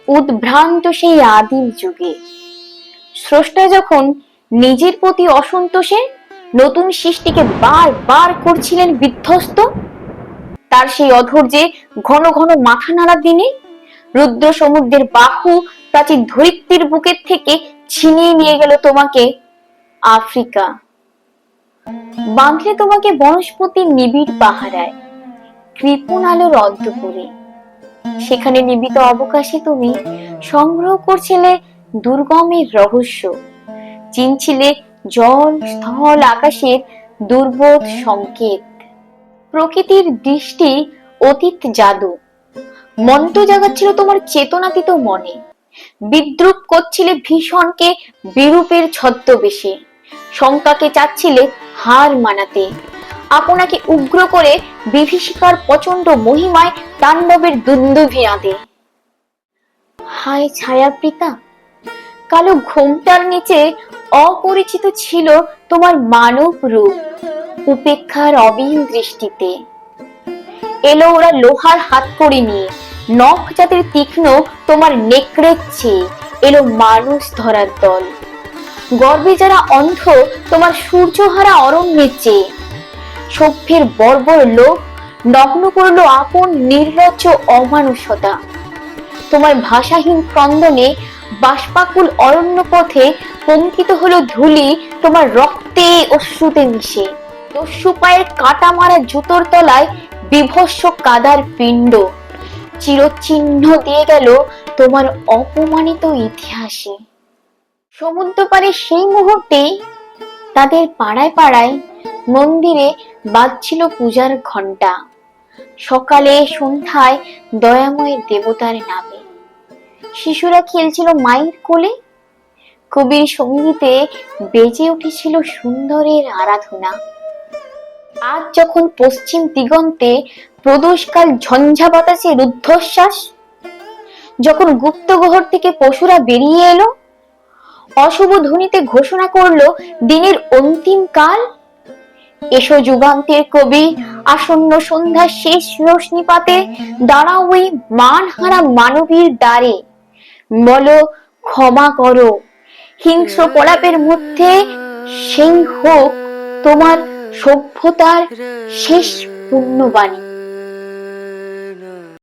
উদ্ভ্রান্ত সেই আদিম যুগে স্রষ্টা যখন নিজের প্রতি অসন্তোষে নতুন সৃষ্টিকে বার করছিলেন বিধ্বস্ত, তার সেই অধৈর্যে ঘন ঘন মাথা নাড়া দিনে রুদ্র সমুদ্রের বাহু প্রাচীর ধরিত্রীর বুকের থেকে ছিনিয়ে নিয়ে গেল তোমাকে আফ্রিকা, বাঁধলে তোমাকে বনস্পতির নিবিড় পাহারায়, কৃপণ আলোর অন্তপুরে। সেখানে নিবিত অবকাশে তুমি সংগ্রহ করছিলে দুর্গমের রহস্য, চিনছিলে জল স্থল আকাশের দুর্বোধ সংকেত। প্রকৃতির দৃষ্টি অতীত জাদু মন্ত্র জাগাচ্ছিল তোমার চেতনাতীত মনে, বিদ্রুপ করছিলে ভীষণকে বিরূপের ছদ্মবেশে, শঙ্কাকে চাচ্ছিলে হার মানাতে, আপনাকে উগ্র করে বিভীষিকার প্রচন্ড মহিমায় তাণ্ডবের দুন্দুভিয়াতে। হায় ছায়াবৃতা, কালো ঘোমটার নিচে অপরিচিত ছিল তোমার মানব রূপ, উপেক্ষার অবিন দৃষ্টিতে। এলো ওরা লোহার হাতকড়ি নিয়ে, নখ জাতের তীক্ষ্ণ তোমার নেকড়ের চেয়ে এলো মানুষ ধরার দল। গর্বে যারা অন্ধ তোমার সূর্যহারা অরণ্যের চেয়ে, সভ্যের বর্বর লোক নগ্ন করলো আপন নির্লজ্জ অমানুষতা। তোমার ভাষাহীন ক্রন্দনে বাষ্পাকুল অরণ্য পথে পঙ্কিত হলো ধূলি তোমার রক্তে অশ্রুতে মিশে। দস্যু পায়ের কাটা মারা জুতোর তলায় বিভৎস কাদার পিণ্ড চিরচিহ্ন দিয়ে গেল তোমার অপমানিত ইতিহাসে। সমুদ্র পারে সেই মুহূর্তেই তাদের পাড়ায় পাড়ায় মন্দিরে বাজছিল পূজার ঘণ্টা, সকালে সন্ধ্যায় দয়াময় দেবতার নামে। শিশুরা খেলছিল মায়ের কোলে, কবির সঙ্গীতে বেজে উঠেছিল সুন্দরের আরাধনা। আজ যখন পশ্চিম দিগন্তে প্রদোষকাল ঝঞ্ঝা বাতাসে রুদ্ধশ্বাস, যখন গুপ্তগহর থেকে পশুরা বেরিয়ে এলো, অশুভ ধ্বনিতে ঘোষণা করলো দিনের অন্তিম কাল, এসো যুগান্তের কবি, আসন্ন সন্ধ্যার শেষ রশ্মিপাতে দাঁড়াও ওই মানহারা মানবীর দ্বারে, বলো ক্ষমা করো, হিংস্র প্রলাপের মধ্যে সেই হোক তোমার সভ্যতার শেষ পুণ্যবাণী।